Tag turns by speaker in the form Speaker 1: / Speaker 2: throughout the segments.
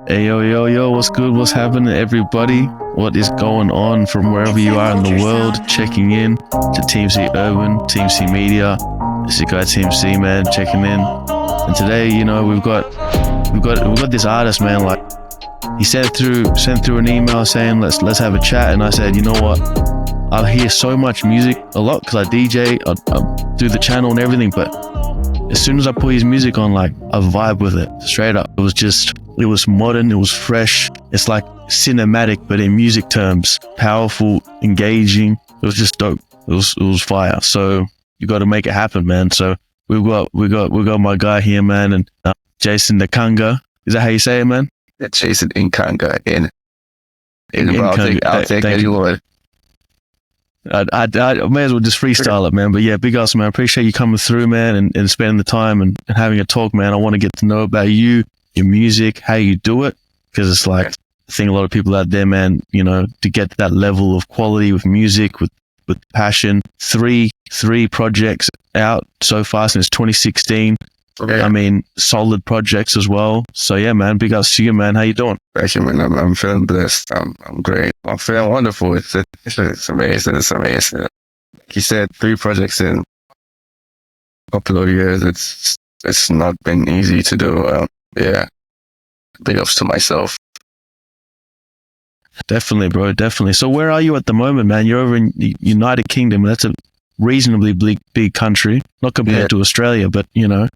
Speaker 1: Hey, yo, yo, yo, what's good? What's happening, everybody? What is going on from wherever you are in the world? Checking in to Team C Urban, Team C Media. It's your guy, Team C, man, checking in. And today, you know, we've got this artist, man. Like, he sent through an email saying, let's have a chat. And I said, you know what? I hear so much music a lot because I DJ, I do the channel and everything, but as soon as I put his music on, like, I vibe with it straight up. It was modern, it was fresh. It's like cinematic, but in music terms, powerful, engaging. It was just dope. It was fire. So you got to make it happen, man. So we got my guy here, man, and Jason Nkanga. Is that how you say it, man?
Speaker 2: Jason Nkanga in
Speaker 1: Nkanga.
Speaker 2: I'll take
Speaker 1: Thank you.
Speaker 2: anyone.
Speaker 1: I may as well just freestyle it, man. But yeah, big ups, man. I appreciate you coming through, man, and spending the time and having a talk, man. I want to get to know about you, your music, how you do it, because it's like, I think a lot of people out there, man, you know, to get to that level of quality with music, with passion. Three projects out so far since 2016.
Speaker 2: Yeah.
Speaker 1: I mean, solid projects as well. So yeah, man, big ups to you, man. How you doing?
Speaker 2: Actually, man, I'm feeling blessed. I'm great. I'm feeling wonderful. It's amazing. It's amazing. Like you said, 3 projects in a couple of years. It's not been easy to do. Yeah, big ups to myself.
Speaker 1: Definitely, bro. Definitely. So where are you at the moment, man? You're over in the United Kingdom. That's a reasonably big country, not compared to Australia, but you know,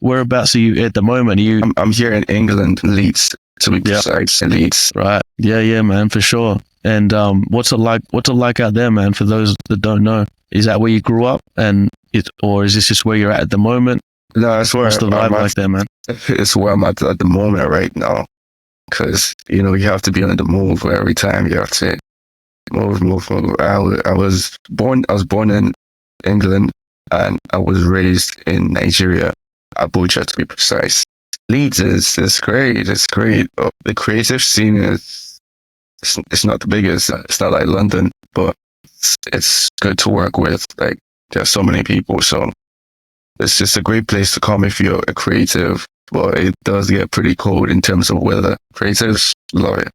Speaker 1: whereabouts are you at the moment?
Speaker 2: I'm here in England, Leeds, to be precise. Leeds.
Speaker 1: Right. Yeah, man, for sure. And what's it like out there, man? For those that don't know, is that where you grew up, or is this just where you're at the moment?
Speaker 2: No, that's where
Speaker 1: What's the vibe like there, man?
Speaker 2: It's where I'm at the moment right now. Because, you know, you have to be on the move every time. You have to move. I was born in England, and I was raised in Nigeria, Abuja to be precise. Leeds is great. It's great. The creative scene it's not the biggest. It's not like London, but it's good to work with. Like, there's so many people, so it's just a great place to come if you're a creative. But it does get pretty cold in terms of weather. Creatives love it.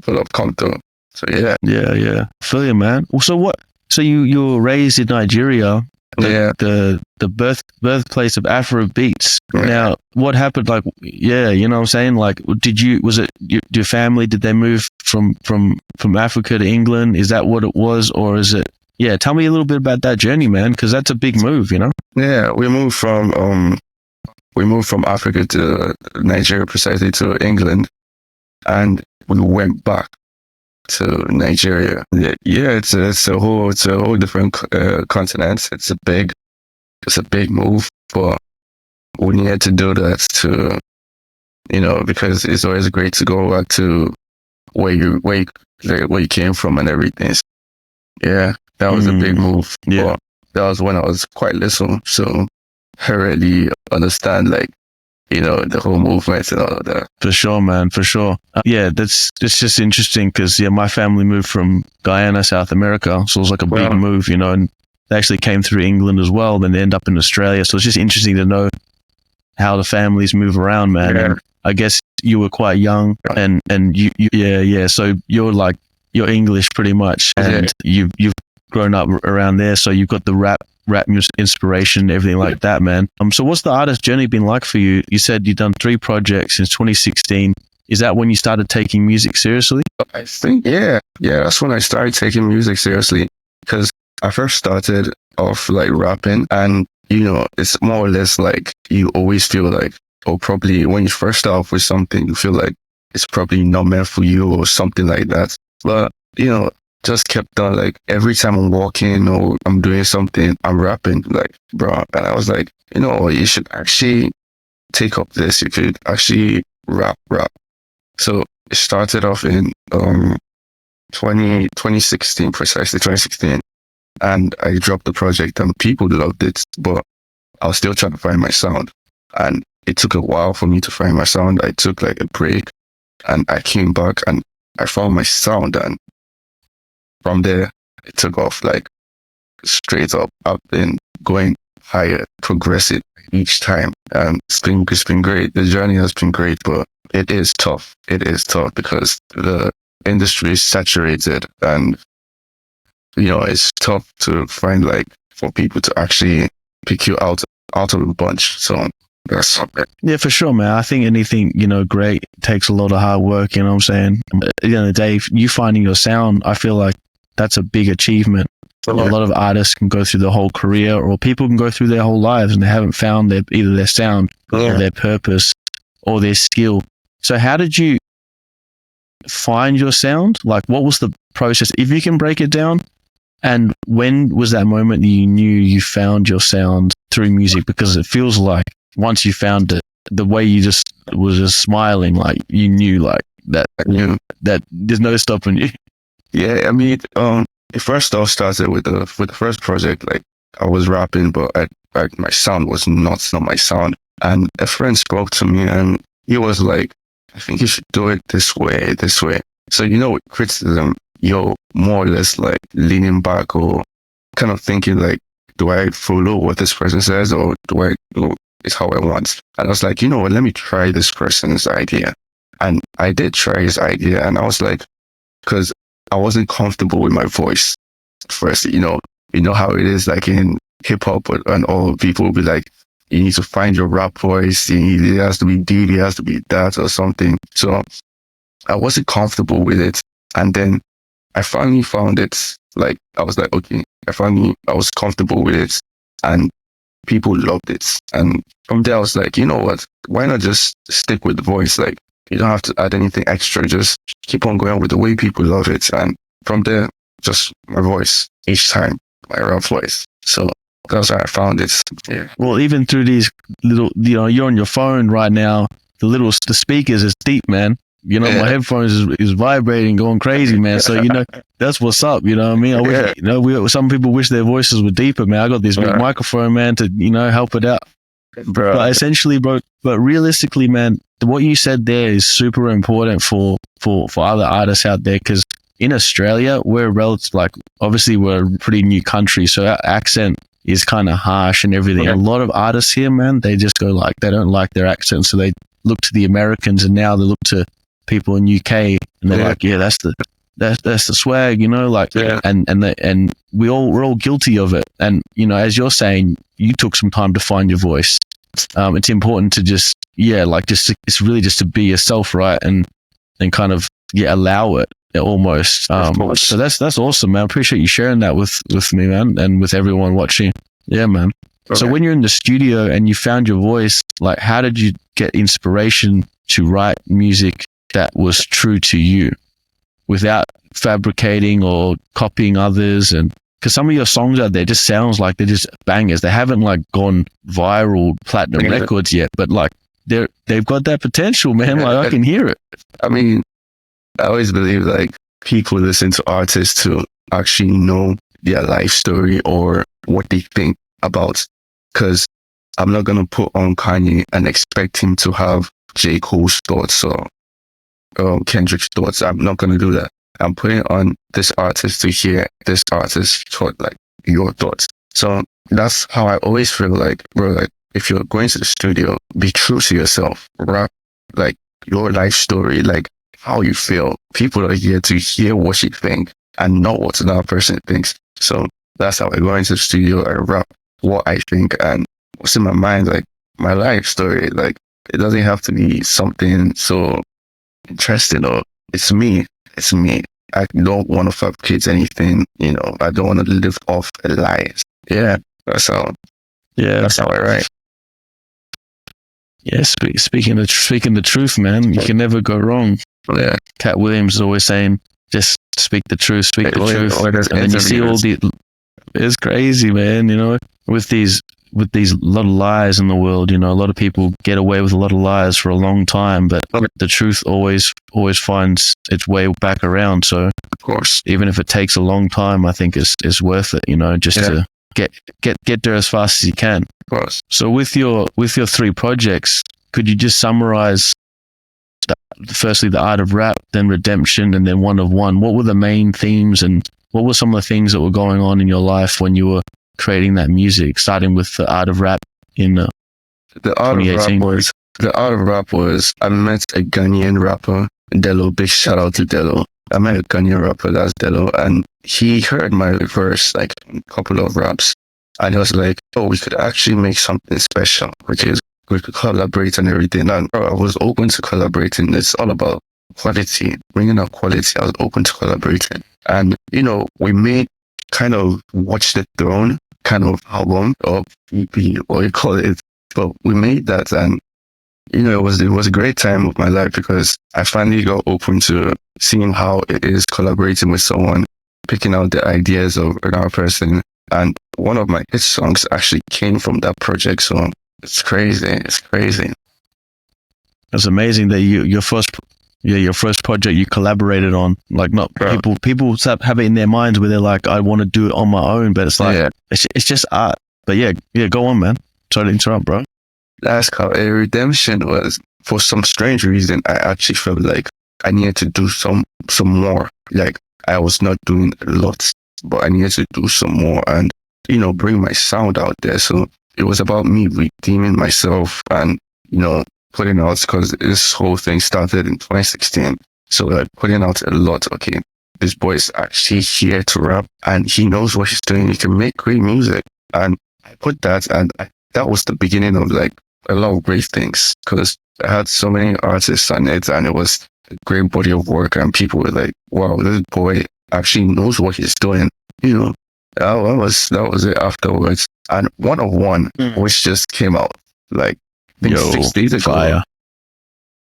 Speaker 2: Full of content. So yeah.
Speaker 1: Yeah. Feel you, man. So you were raised in Nigeria, the birthplace of Afro beats.
Speaker 2: Yeah.
Speaker 1: Now, what happened? Like, yeah, you know what I'm saying? Like, your family, did they move from Africa to England? Is that what it was? Or is it, yeah, tell me a little bit about that journey, man, because that's a big move, you know?
Speaker 2: Yeah, we moved from Africa to Nigeria, precisely to England, and we went back to Nigeria. Yeah, it's a whole different continent. It's a big move, but we needed to do that to, you know, because it's always great to go back to where you came from and everything. Yeah, that was a big move.
Speaker 1: Yeah,
Speaker 2: but that was when I was quite little, so I really understand, like, you know, the whole movement and all of that.
Speaker 1: for sure, man, for sure. Yeah, it's just interesting because my family moved from Guyana, South America, so it was like a big move, you know, and they actually came through England as well. Then they end up in Australia, so it's just interesting to know how the families move around, man.
Speaker 2: Yeah.
Speaker 1: And I guess you were quite young, and you so you're English pretty much, and you've grown up around there, so you've got the rap music inspiration, everything like that, man. So what's the artist journey been like for you? You said you've done 3 projects since 2016. Is that when you started taking music seriously?
Speaker 2: I think, yeah, that's when I started taking music seriously, because I first started off like rapping, and you know, it's more or less like you always feel like, or probably when you first start off with something, you feel like it's probably not meant for you or something like that. But, you know, just kept on, like, every time I'm walking or I'm doing something, I'm rapping, like, bro. And I was like, you know, you should actually take up this. You could actually rap. So it started off in 2016, precisely 2016. And I dropped the project and people loved it, but I was still trying to find my sound. And it took a while for me to find my sound. I took like a break and I came back and I found my sound, and from there it took off like straight up. I've been going higher, progressive each time. It's been great. The journey has been great, but it is tough. It is tough because the industry is saturated, and it's tough to find like for people to actually pick you out of a bunch. So that's something.
Speaker 1: Yeah, for sure, man. I think anything, great takes a lot of hard work, you know what I'm saying? At the end of the day, you finding your sound, I feel like that's a big achievement. A lot of artists can go through their whole career, or people can go through their whole lives and they haven't found either their sound or their purpose or their skill. So how did you find your sound? Like, what was the process? If you can break it down, and when was that moment that you knew you found your sound through music? Because it feels like once you found it, the way you just was just smiling, like you knew like that, that there's no stopping you.
Speaker 2: Yeah, I mean, it first all started with the first project. Like I was rapping, but my sound was not my sound. And a friend spoke to me, and he was like, "I think you should do it this way, this way." So with criticism, you're more or less like leaning back or kind of thinking like, "Do I follow what this person says, or do I go it's how I want?" And I was like, what? Let me try this person's idea, and I did try his idea, and I was like, because I wasn't comfortable with my voice at first. You know how it is like in hip hop, and all people will be like, you need to find your rap voice. It has to be deep, it has to be that or something. So I wasn't comfortable with it. And then I finally found it. Like, I was like, okay, I was comfortable with it, and people loved it. And from there, I was like, you know what? Why not just stick with the voice? Like, you don't have to add anything extra. Just keep on going with the way people love it. And from there, just my voice each time, my rap voice. So that's how I found it. Yeah.
Speaker 1: Well, even through these little, you're on your phone right now, the speakers is deep, man. My headphones is vibrating, going crazy, man. So, that's what's up. You know what I mean? I wish, some people wish their voices were deeper, man. I got this big microphone, man, to, help it out.
Speaker 2: Bro.
Speaker 1: But essentially, bro, but realistically, man, what you said there is super important for other artists out there. Cause in Australia, we're obviously we're a pretty new country. So our accent is kind of harsh and everything. A lot of artists here, man, they just go like, they don't like their accent. So they look to the Americans, and now they look to people in UK, and they're like, yeah, that's the swag, and we're all guilty of it. And, as you're saying, you took some time to find your voice. It's important to just it's really just to be yourself, right? And kind of, allow it almost. So that's awesome, man. I appreciate you sharing that with me, man, and with everyone watching. Yeah, man. Okay. So when you're in the studio and you found your voice, like, how did you get inspiration to write music that was true to you without fabricating or copying others? And because some of your songs out there just sounds like they're just bangers. They haven't like gone viral platinum records yet, but like they've got that potential, man. Like I can hear it.
Speaker 2: I mean, I always believe like people listen to artists to actually know their life story or what they think about. Because I'm not going to put on Kanye and expect him to have J. Cole's thoughts or Kendrick's thoughts. I'm not going to do that. I'm putting on this artist to hear this artist's thought, like your thoughts. So that's how I always feel like, bro, like if you're going to the studio, be true to yourself, rap like your life story, like how you feel. People are here to hear what you think and not what another person thinks. So that's how I go into the studio. I rap what I think and what's in my mind, like my life story. Like it doesn't have to be something so interesting, or it's me. I don't want to fabricate anything, I don't want to live off a lie. Yeah, that's how I write.
Speaker 1: Yeah, speaking the truth, man, you can never go wrong.
Speaker 2: Yeah.
Speaker 1: Cat Williams is always saying, just speak the truth, speak the truth. And then you see all it's crazy, man, with these lot of lies in the world, a lot of people get away with a lot of lies for a long time, but the truth always finds its way back around. So
Speaker 2: of course,
Speaker 1: even if it takes a long time, I think it's worth it, just to get there as fast as you can.
Speaker 2: Of course.
Speaker 1: So with your 3 projects, could you just summarize firstly the Art of Rap, then Redemption, and then One of One? What were the main themes, and what were some of the things that were going on in your life when you were creating that music, starting with the Art of Rap in
Speaker 2: the Art of Rap The art of rap was, I met a Ghanaian rapper, Delo. Big shout out to Delo. I met a Ghanaian rapper, that's Delo, and he heard my verse, like a couple of raps, and he was like, "Oh, we could actually make something special, which is we could collaborate and everything." And I was open to collaborating. It's all about quality, bringing out quality. I was open to collaborating, and we made kind of Watch the Throne kind of album or EP, what you call it, but we made that, and it was a great time of my life because I finally got open to seeing how it is collaborating with someone, picking out the ideas of another person. And one of my hit songs actually came from that project. So it's crazy. It's crazy.
Speaker 1: It's amazing that your first project you collaborated on, like not people have it in their minds where they're like, I want to do it on my own, but it's like, it's just art. But yeah, go on, man. Sorry to interrupt, bro.
Speaker 2: Last Call a Redemption was, for some strange reason, I actually felt like I needed to do some more. Like I was not doing a lot, but I needed to do some more and, bring my sound out there. So it was about me redeeming myself and, putting out, because this whole thing started in 2016. So like putting out a lot. Okay, this boy is actually here to rap and he knows what he's doing. He can make great music. And I put that, and that was the beginning of like a lot of great things, because I had so many artists on it and it was a great body of work, and people were like, wow, this boy actually knows what he's doing. That was it afterwards. And One of One, which just came out like 6 days ago.
Speaker 1: Fire.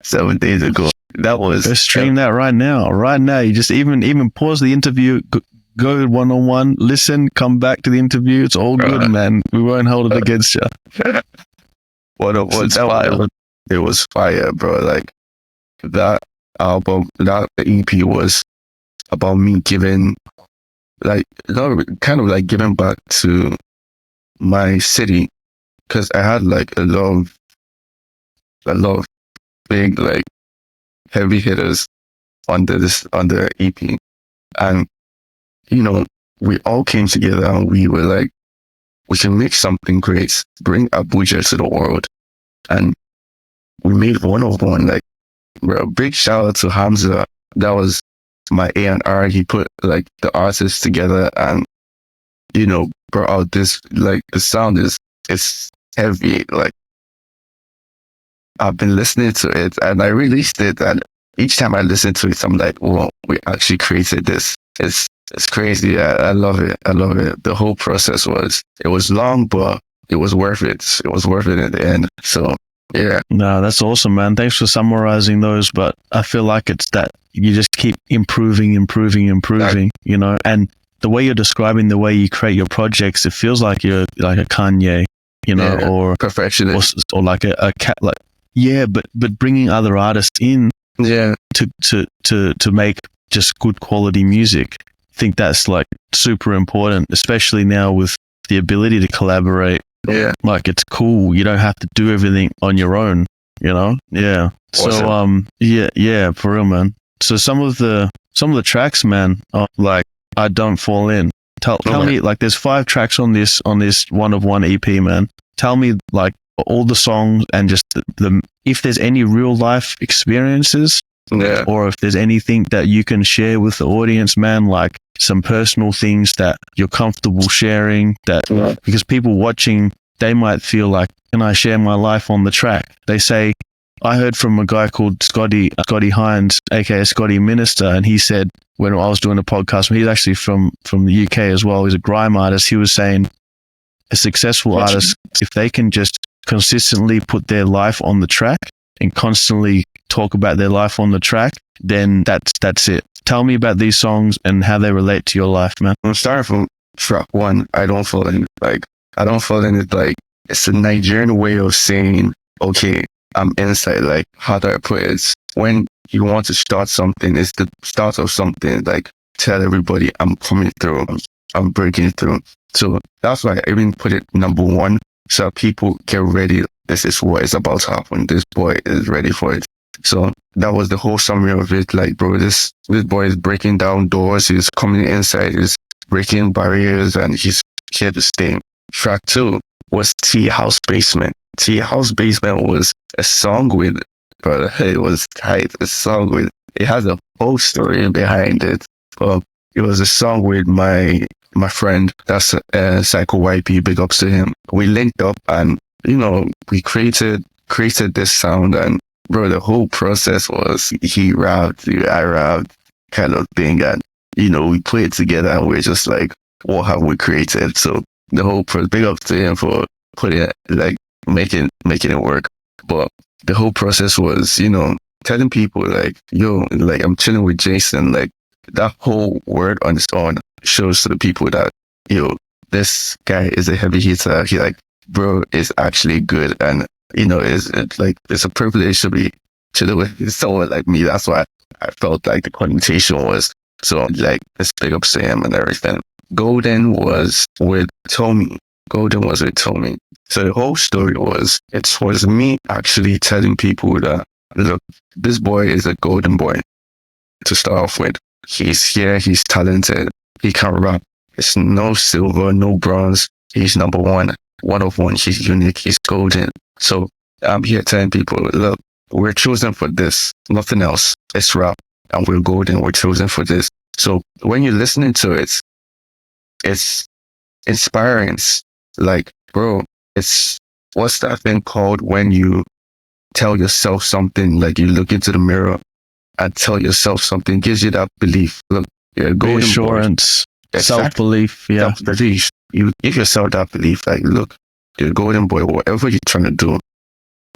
Speaker 2: 7 days ago. That was.
Speaker 1: Let's stream that right now. Right now. You just even pause the interview, go 1-on-1, listen, come back to the interview. It's all good, man. We won't hold it against you.
Speaker 2: It was fire, bro. Like that album, that EP was about me giving, kind of like giving back to my city, because I had like a lot of big, like heavy hitters on the EP, and we all came together and we were like, we can make something great, bring Abuja to the world, and we made One of One. Like, bro, big shout out to Hamza. That was my A&R. He put like the artists together and brought out this, like, the sound it's heavy. Like, I've been listening to it and I released it, and each time I listen to it, I'm like, whoa, we actually created this. It's crazy. I love it. I love it. The whole process was long, but it was worth it. It was worth it in the end. So yeah.
Speaker 1: No, that's awesome, man. Thanks for summarizing those. But I feel like it's that you just keep improving, and the way you're describing the way you create your projects, it feels like you're like a Kanye, or
Speaker 2: perfectionist,
Speaker 1: or like a cat, like, yeah, but bringing other artists in, to make just good quality music. I think that's like super important, especially now with the ability to collaborate.
Speaker 2: Yeah.
Speaker 1: Like, it's cool. You don't have to do everything on your own, Yeah.
Speaker 2: Awesome.
Speaker 1: So, for real, man. So some of the tracks, man, are like, I Don't Fall In. Tell me, like, there's 5 tracks on this One of One EP, man. Tell me, like, all the songs and just the if there's any real life experiences, or if there's anything that you can share with the audience, man, like some personal things that you're comfortable sharing, because people watching, they might feel like, can I share my life on the track? They say, I heard from a guy called Scotty Hines, aka Scotty Minister, and he said, when I was doing a podcast, he's actually from the UK as well, he's a grime artist, he was saying a successful artist, if they can just consistently put their life on the track and constantly talk about their life on the track, then that's it. Tell me about these songs and how they relate to your life, man.
Speaker 2: I'm starting from track 1, I Don't Fall In. Like, I don't fall in it, like, it's a Nigerian way of saying, okay, I'm inside. Like, how do I put it? When you want to start something, it's the start of something. Like, tell everybody, I'm coming through, I'm breaking through. So that's why I even put it number 1, so people get ready. This is what is about to happen. This boy is ready for it. So that was the whole summary of it. Like, bro, this boy is breaking down doors. He's coming inside. He's breaking barriers, and he's here to stay. Track 2 was Tea House Basement. See, House Basement was a song with, brother, it was tight. A song with, it has a whole story behind it. It was a song with my friend, that's Psycho YP, big ups to him. We linked up and, we created this sound, and bro, the whole process was he rapped, I rapped kind of thing, and, we put it together and we're just like, what have we created? So the whole big ups to him for putting it, like, making it work. But the whole process was, telling people like, yo, like, I'm chilling with Jason, like, that whole word on its own shows to the people that, this guy is a heavy hitter. He like, bro, is actually good. And, it's a privilege to be chilling with someone like me. That's why I felt like the connotation was so, like, let's big up to him and everything. Golden was with Tommy. So the whole story was, it was me actually telling people that, look, this boy is a golden boy to start off with. He's here, he's talented, he can rap. It's no silver, no bronze. He's number one of one. He's unique, he's golden. So I'm here telling people, look, we're chosen for this, nothing else. It's rap, and we're golden, we're chosen for this. So when you're listening to it, it's inspiring. Like, bro, it's, what's that thing called when you tell yourself something, like you look into the mirror and tell yourself something, gives you that belief. Look, you're a golden
Speaker 1: reassurance,
Speaker 2: boy.
Speaker 1: self-belief, yeah.
Speaker 2: Self-belief. You give yourself that belief, like, look, you're a golden boy, whatever you're trying to do,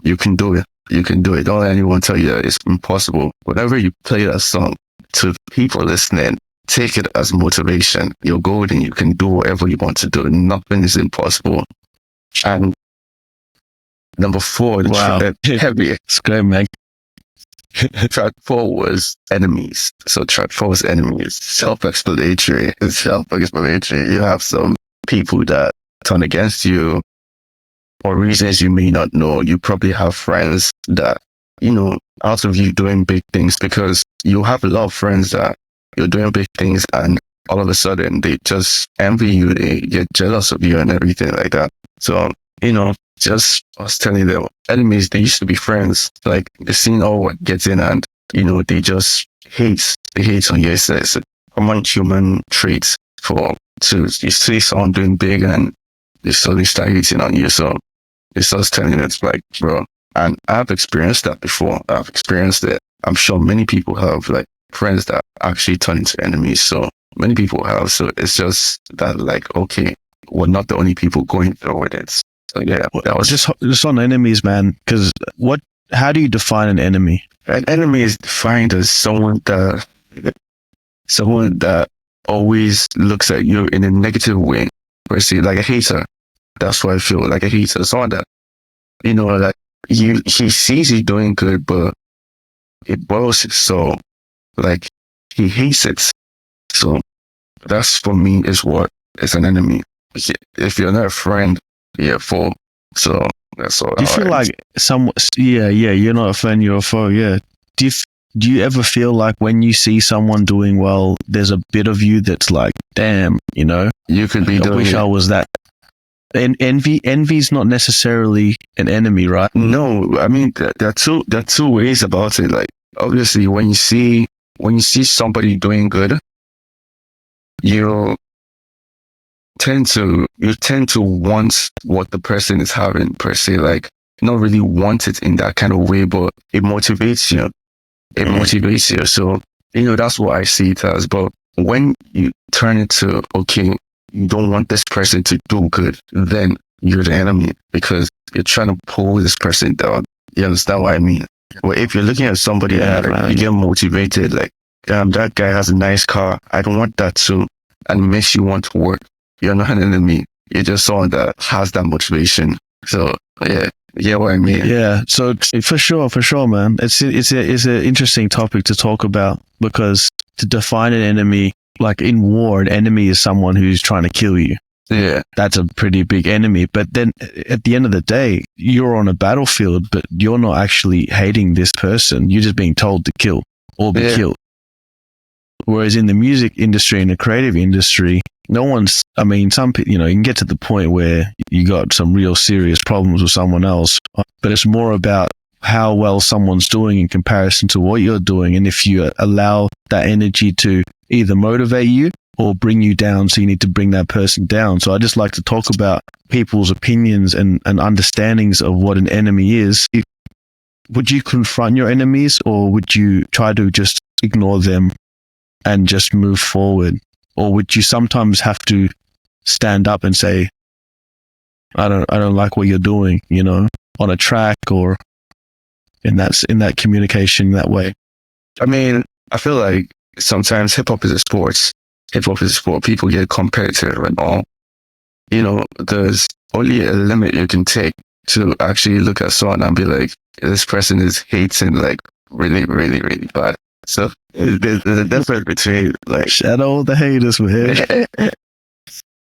Speaker 2: you can do it. You can do it. Don't let anyone tell you that it's impossible. Whenever you play that song to people listening, take it as motivation. You're golden. You can do whatever you want to do. Nothing is impossible. And number 4, heavy.
Speaker 1: It's great, man.
Speaker 2: Track 4 was enemies. So track 4 was enemies. Self-explanatory. You have some people that turn against you for reasons you may not know. You probably have friends that, out of you doing big things, because you have a lot of friends that you're doing big things and all of a sudden they just envy you, they get jealous of you and everything like that. So, just I was telling them, enemies, they used to be friends. Like, they seen all what gets in and, they just hate on you. It's a common human trait you see someone doing big and they suddenly start hating on you. So it's just telling you, it's like, bro, and I've experienced that before. I've experienced it. I'm sure many people have, like, friends that actually turn into enemies. So many people have. So it's just that, like, okay, we're not the only people going through with it. So yeah, that was
Speaker 1: just on enemies, man. Because how do you define an enemy?
Speaker 2: An enemy is defined as someone that always looks at you in a negative way. Or see, like a hater. That's what I feel, like a hater. Someone that, like, he sees you doing good, but it boils his soul. Like, he hates it. So that's, for me, is what is an enemy. If you're not a friend, you're a foe. So that's all.
Speaker 1: Do you feel like you're not a friend, you're a foe, yeah. Do you ever feel like when you see someone doing well, there's a bit of you that's like, damn,
Speaker 2: you could be
Speaker 1: I wish I was that. And envy's not necessarily an enemy, right?
Speaker 2: No, I mean, there are two ways about it. Like, obviously, when you see somebody doing good, you tend to want what the person is having, per se. Like, not really want it in that kind of way, but it motivates you. So, that's what I see it as. But when you turn it to, okay, you don't want this person to do good, then you're the enemy, because you're trying to pull this person down. You understand what I mean? Well, if you're looking at somebody you get motivated, like, that guy has a nice car, I don't want that too, and it makes you want to work, you're not an enemy. You're just someone that has that motivation. So yeah, what I mean.
Speaker 1: Yeah, so for sure, man. It's an interesting topic to talk about, because to define an enemy, like in war, an enemy is someone who's trying to kill you.
Speaker 2: Yeah.
Speaker 1: That's a pretty big enemy. But then at the end of the day, you're on a battlefield, but you're not actually hating this person. You're just being told to kill or be killed. Whereas in the music industry, in the creative industry, no one's, I mean, some people, you can get to the point where you got some real serious problems with someone else, but it's more about how well someone's doing in comparison to what you're doing. And if you allow that energy to either motivate you or bring you down, so you need to bring that person down. So I just like to talk about people's opinions and understandings of what an enemy is. Would you confront your enemies, or would you try to just ignore them and just move forward? Or would you sometimes have to stand up and say, I don't like what you're doing, on a track or in that communication that way?
Speaker 2: I mean, I feel like sometimes hip hop is a sport. People get competitive and all. There's only a limit you can take to actually look at someone and be like, this person is hating like really, really, really bad. So there's a difference between like
Speaker 1: shadow the haters, man.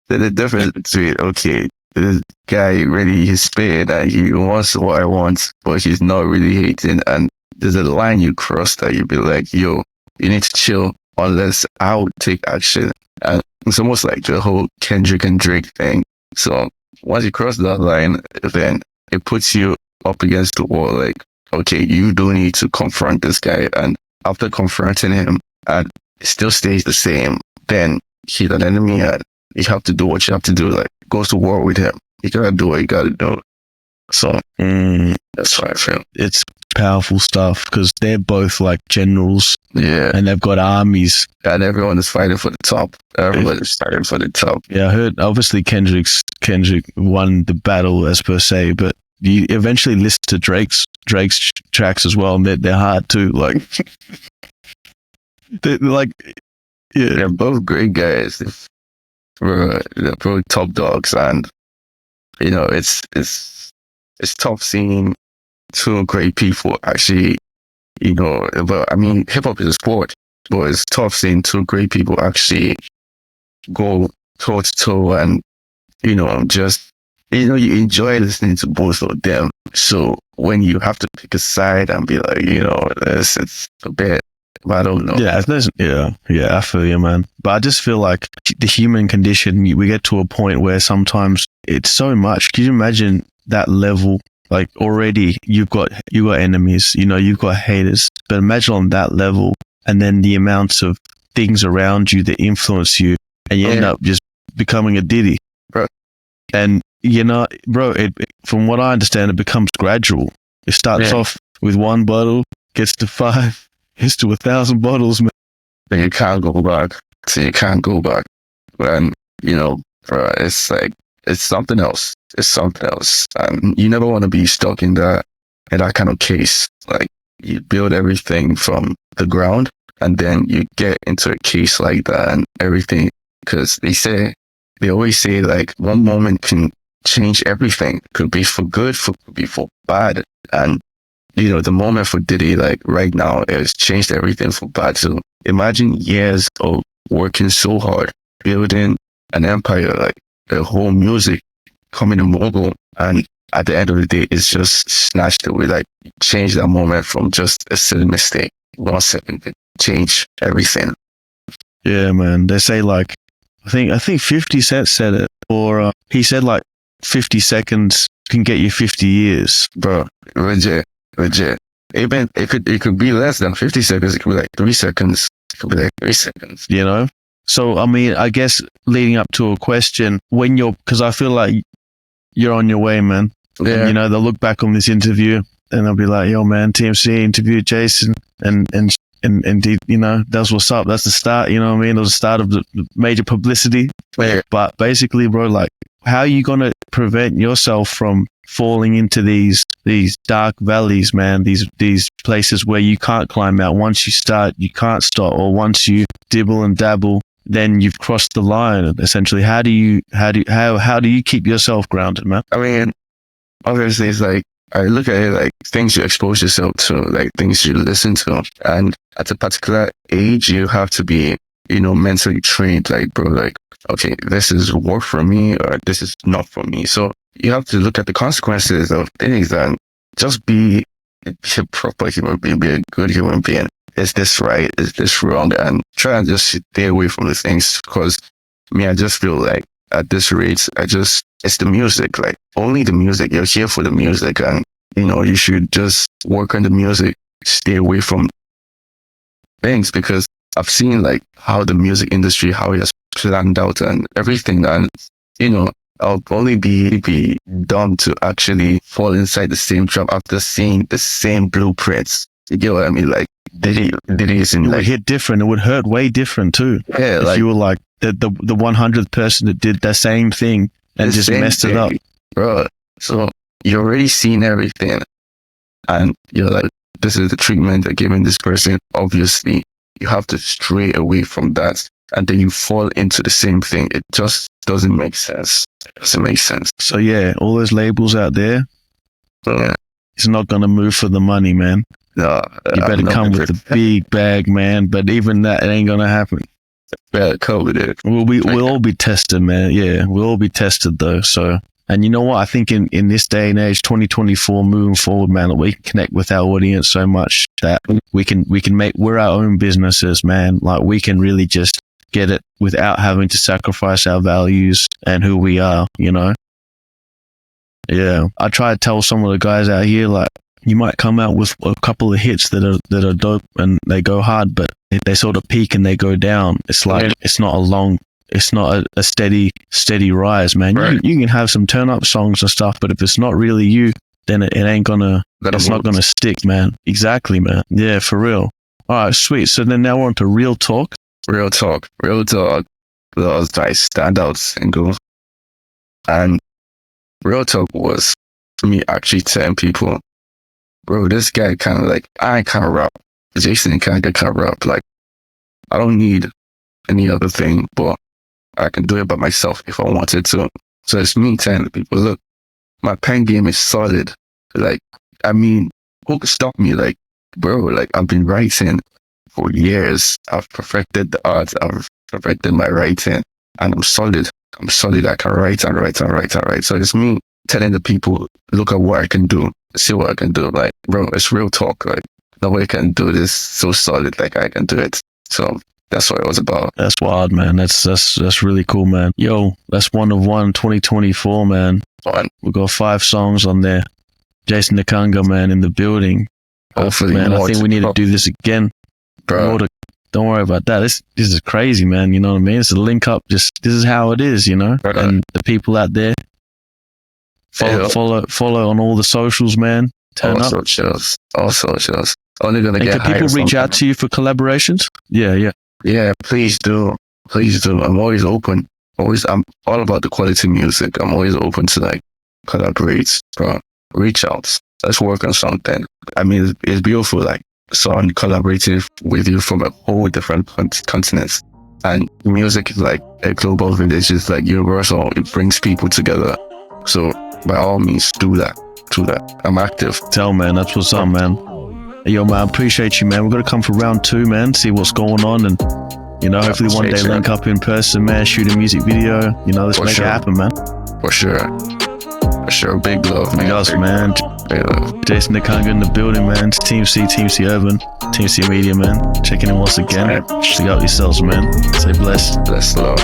Speaker 2: There's a difference between, okay, this guy really he's spitting and he wants what I want, but he's not really hating. And there's a line you cross that you be like, yo, you need to chill unless I would take action. And it's almost like the whole Kendrick and Drake thing. So once you cross that line, then it puts you up against the wall. Like, okay, you do need to confront this guy. And after confronting him and it still stays the same, then he's an enemy and you have to do what you have to do. Like, go to war with him. You gotta do what you gotta do. So that's how I feel.
Speaker 1: It's powerful stuff because they're both like generals.
Speaker 2: Yeah.
Speaker 1: And they've got armies.
Speaker 2: And everyone is fighting for the top. Everyone is fighting for the top.
Speaker 1: Yeah, I heard obviously Kendrick won the battle as per se, but you eventually listen to Drake's tracks as well, and they're hard too. Like, they're like, yeah.
Speaker 2: They're both great guys. They're both top dogs, and it's tough seeing two great people actually. But I mean, hip hop is a sport, but it's tough seeing two great people actually go toe to toe, and just you enjoy listening to both of them. So when you have to pick a side and be like, this it's a bit, I don't know.
Speaker 1: Yeah, I feel you, man. But I just feel like the human condition, we get to a point where sometimes it's so much. Can you imagine that level? Like, already you've got enemies, you've got haters, but imagine on that level, and then the amounts of things around you that influence you, and you end up just becoming a Diddy.
Speaker 2: Bro.
Speaker 1: And bro, from what I understand, it becomes gradual. It starts off with one bottle, gets to 5, gets to 1,000 bottles, man.
Speaker 2: Then you can't go back. And bro, it's like, it's something else. And you never want to be stuck in that kind of case. Like, you build everything from the ground and then you get into a case like that and everything. Because they always say like one moment can change everything. Could be for good, could be for bad. And the moment for Diddy, like right now, it's changed everything for bad. So imagine years of working so hard, building an empire, like the whole music coming to mogul, and at the end of the day, it's just snatched away. Like, change that moment from just a silly mistake. 1 second can change everything.
Speaker 1: Yeah, man. They say like, I think 50 Cent said it, or he said like 50 seconds can get you 50 years.
Speaker 2: Bro, legit. Even it could be less than 50 seconds. It could be like 3 seconds.
Speaker 1: So, I mean, I guess leading up to a question, because I feel like you're on your way, man.
Speaker 2: Yeah.
Speaker 1: And, they'll look back on this interview and they'll be like, yo, man, TMC interviewed Jason and that's what's up. That's the start, you know what I mean? It was the start of the major publicity.
Speaker 2: Yeah.
Speaker 1: But basically, bro, like, how are you going to prevent yourself from falling into these dark valleys, man? These places where you can't climb out. Once you start, you can't stop. Or once you dibble and dabble, then you've crossed the line. Essentially, how do you keep yourself grounded, man?
Speaker 2: I mean, obviously, it's like, I look at it like things you expose yourself to, like things you listen to, and at a particular age, you have to be, mentally trained. Like, bro, like, okay, this is work for me, or this is not for me. So you have to look at the consequences of things and just be a proper human being, be a good human being. Is this right? Is this wrong? And try and just stay away from the things, because me, I just feel like at this rate, it's the music, like only the music. You're here for the music, and you should just work on the music, stay away from things, because I've seen like how the music industry, how it has planned out and everything, and I'll only be dumb to actually fall inside the same trap after seeing the same blueprints. You get what I mean? Like, did it
Speaker 1: would hit different. It would hurt way different too.
Speaker 2: Yeah,
Speaker 1: if you were like the 100th person that did the same thing and just messed it up,
Speaker 2: bro. So you're already seen everything, and you're like, this is the treatment they're giving this person. Obviously, you have to stray away from that, and then you fall into the same thing. It just doesn't make sense. It doesn't make sense.
Speaker 1: So yeah, all those labels out there,
Speaker 2: Yeah.
Speaker 1: it's not gonna move for the money, man.
Speaker 2: No,
Speaker 1: you better come with the big bag, man. But even that, it ain't gonna happen.
Speaker 2: Better come with it.
Speaker 1: We'll all be tested, man. Yeah, we'll all be tested though. So, and you know what? I think in this day and age, 2024, moving forward, man, we can connect with our audience so much that we can we're our own businesses, man. Like, we can really just get it without having to sacrifice our values and who we are, Yeah, I try to tell some of the guys out here, like, you might come out with a couple of hits that are dope and they go hard, but they sort of peak and they go down. It's like, it's not a steady rise, man.
Speaker 2: Right.
Speaker 1: You can have some turn up songs and stuff, but if it's not really you, then it's not gonna stick, man. Exactly, man. Yeah, for real. All right, sweet. So then now we're on to Real Talk.
Speaker 2: Real Talk. That was my standout single. And Real Talk was me actually telling people, bro, this guy kind of like, I can't rap. Jason Nkanga can't rap. Like, I don't need any other thing, but I can do it by myself if I wanted to. So it's me telling people, look, my pen game is solid. Like, I mean, who could stop me? Like, bro, like, I've been writing for years. I've perfected the art. I've perfected my writing, and I'm solid. I can write and write and write and write. So it's me telling the people, look at what I can do. See what I can do. Like, bro, it's real talk. Like, nobody can do this so solid like I can do it. So that's what it was about.
Speaker 1: That's wild, man. That's really cool, man. Yo, that's 1 of 1 2024, man.
Speaker 2: Fun.
Speaker 1: We've got 5 songs on there. Jason Nkanga, man, in the building.
Speaker 2: Hopefully,
Speaker 1: man, I think we need to do this again.
Speaker 2: Bro.
Speaker 1: Don't worry about that. This is crazy, man. You know what I mean? It's a link up. This is how it is,
Speaker 2: Bro.
Speaker 1: And the people out there, follow on all the socials, man. Turn up.
Speaker 2: All socials. Only gonna get.
Speaker 1: Can people reach out to you for collaborations? Yeah.
Speaker 2: Please do. I'm always open. I'm all about the quality music. I'm always open to like collaborate, bro. Reach out. Let's work on something. I mean, it's beautiful, like someone collaborating with you from a whole different continents. And music is like a global village. It's like universal. It brings people together. So by all means, do that. I'm active.
Speaker 1: Man, that's what's up, man. Yo, man, I appreciate you, man. We're gonna come for round 2, man. See what's going on, and hopefully one day link up in person, man. Shoot a music video. Let's make it happen, man.
Speaker 2: For sure. Big love, man.
Speaker 1: Big man.
Speaker 2: Big love.
Speaker 1: Jason Nkanga in the building, man. Team C Urban, Team C Media, man. Checking in once again. Check out yourselves, man. Stay blessed.
Speaker 2: Bless love.